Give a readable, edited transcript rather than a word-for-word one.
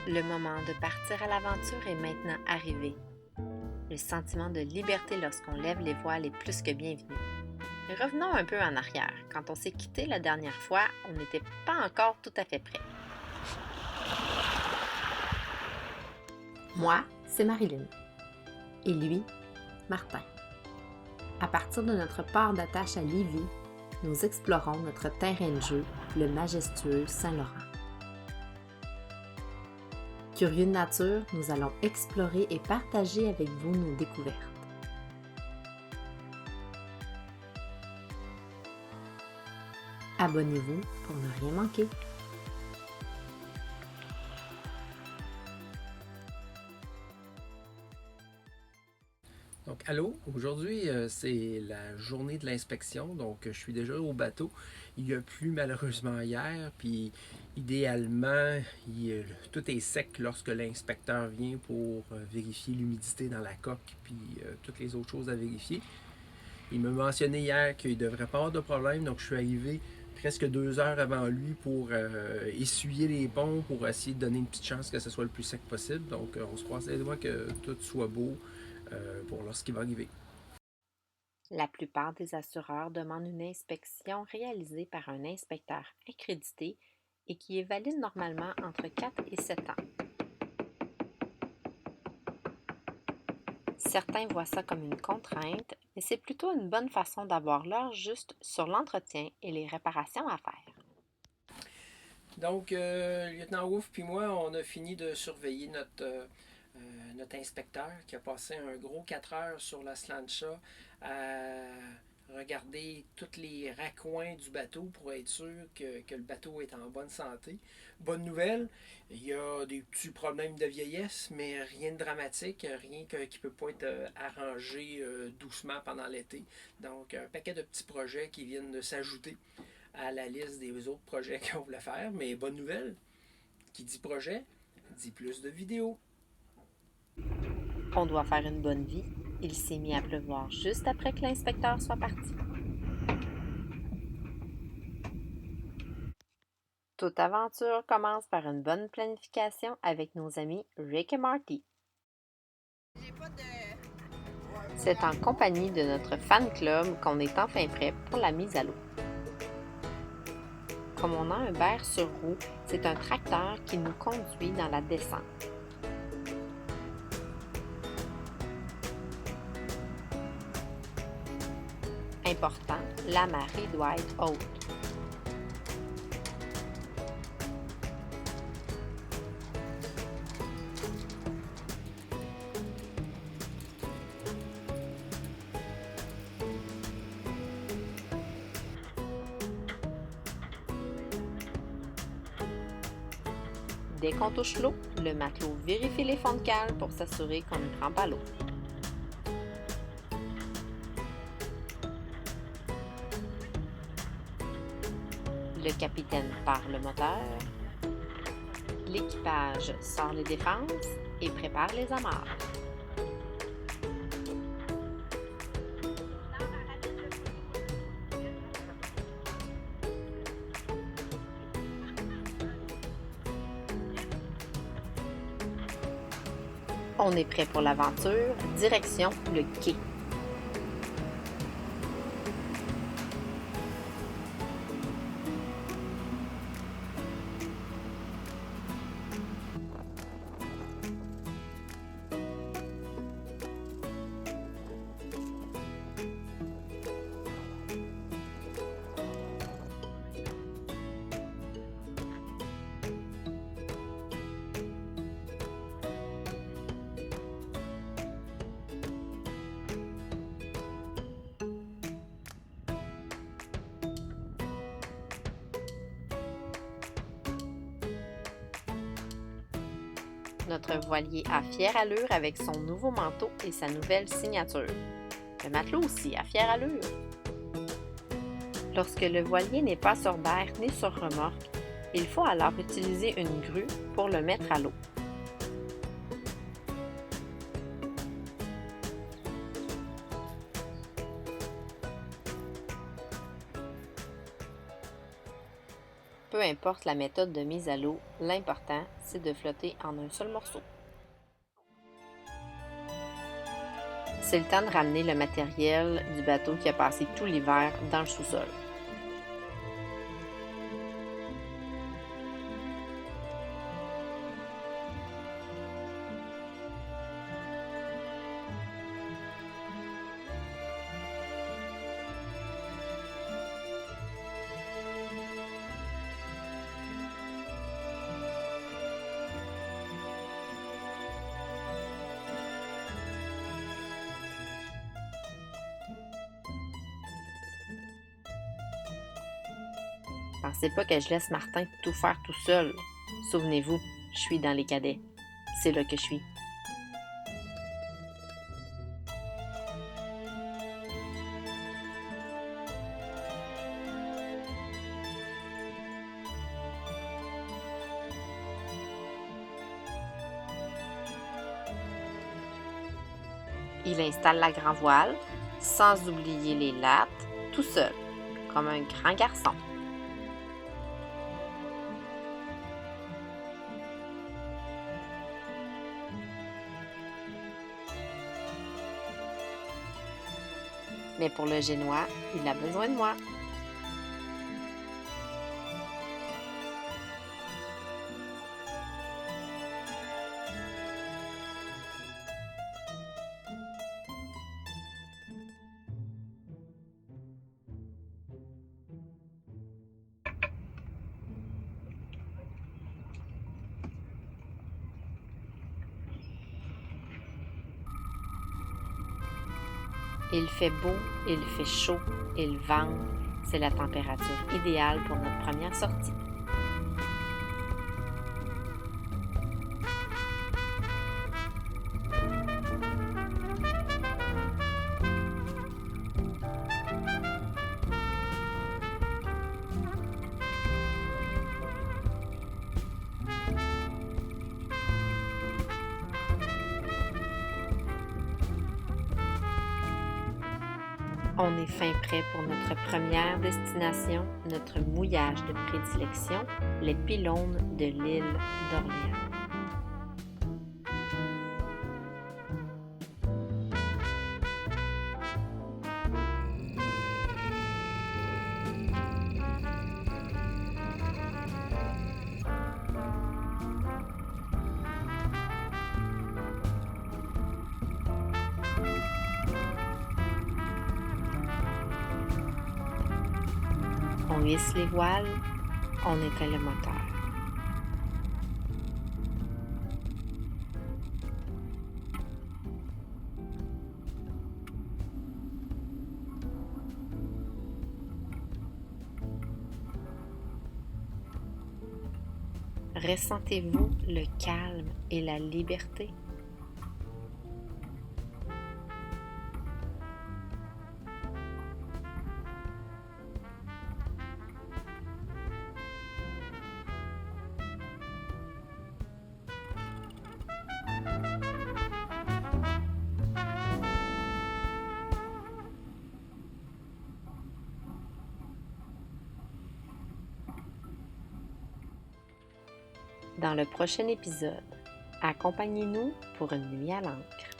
Le moment de partir à l'aventure est maintenant arrivé. Le sentiment de liberté lorsqu'on lève les voiles est plus que bienvenu. Mais revenons un peu en arrière. Quand on s'est quitté la dernière fois, on n'était pas encore tout à fait prêt. Moi, c'est Marilyn. Et lui, Martin. À partir de notre port d'attache à Lévis, nous explorons notre terrain de jeu, le majestueux Saint-Laurent. Curieux de nature, nous allons explorer et partager avec vous nos découvertes. Abonnez-vous pour ne rien manquer. Donc, allô, aujourd'hui, c'est la journée de l'inspection, donc je suis déjà au bateau. Il a plu malheureusement hier, puis idéalement, tout est sec lorsque l'inspecteur vient pour vérifier l'humidité dans la coque, puis toutes les autres choses à vérifier. Il m'a mentionné hier qu'il ne devrait pas avoir de problème, donc je suis arrivé presque 2 heures avant lui pour essuyer les ponts, pour essayer de donner une petite chance que ce soit le plus sec possible. Donc, on se croise les doigts que tout soit beau pour lorsqu'il va arriver. La plupart des assureurs demandent une inspection réalisée par un inspecteur accrédité et qui est valide normalement entre 4 et 7 ans. Certains voient ça comme une contrainte, mais c'est plutôt une bonne façon d'avoir l'heure juste sur l'entretien et les réparations à faire. Donc, lieutenant Wolf puis moi, on a fini de surveiller notre inspecteur qui a passé un gros 4 heures sur la Slancha à regarder tous les raccoins du bateau pour être sûr que le bateau est en bonne santé. Bonne nouvelle, il y a des petits problèmes de vieillesse, mais rien de dramatique, rien qui ne peut pas être arrangé doucement pendant l'été. Donc, un paquet de petits projets qui viennent de s'ajouter à la liste des autres projets qu'on voulait faire. Mais bonne nouvelle, qui dit projet, dit plus de vidéos. On doit faire une bonne vie. Il s'est mis à pleuvoir juste après que l'inspecteur soit parti. Toute aventure commence par une bonne planification avec nos amis Rick et Marty. C'est en compagnie de notre fan club qu'on est enfin prêt pour la mise à l'eau. Comme on a un verre sur roue, c'est un tracteur qui nous conduit dans la descente. Important, la marée doit être haute. Dès qu'on touche l'eau, le matelot vérifie les fonds de cale pour s'assurer qu'on ne prend pas l'eau. Le capitaine part le moteur. L'équipage sort les défenses et prépare les amarres. On est prêt pour l'aventure, direction le quai. Notre voilier a fière allure avec son nouveau manteau et sa nouvelle signature. Le matelot aussi a fière allure. Lorsque le voilier n'est pas sur berre ni sur remorque, il faut alors utiliser une grue pour le mettre à l'eau. Peu importe la méthode de mise à l'eau, l'important, c'est de flotter en un seul morceau. C'est le temps de ramener le matériel du bateau qui a passé tout l'hiver dans le sous-sol. Pensez pas que je laisse Martin tout faire tout seul. Souvenez-vous, je suis dans les cadets. C'est là que je suis. Il installe la grand voile, sans oublier les lattes, tout seul, comme un grand garçon. Mais pour le génois, il a besoin de moi. Il fait beau, il fait chaud, il vente. C'est la température idéale pour notre première sortie. On est fin prêt pour notre première destination, notre mouillage de prédilection, les pylônes de l'île d'Orléans. On hisse les voiles, on éteint le moteur. Ressentez-vous le calme et la liberté? Dans le prochain épisode, accompagnez-nous pour une nuit à l'ancre.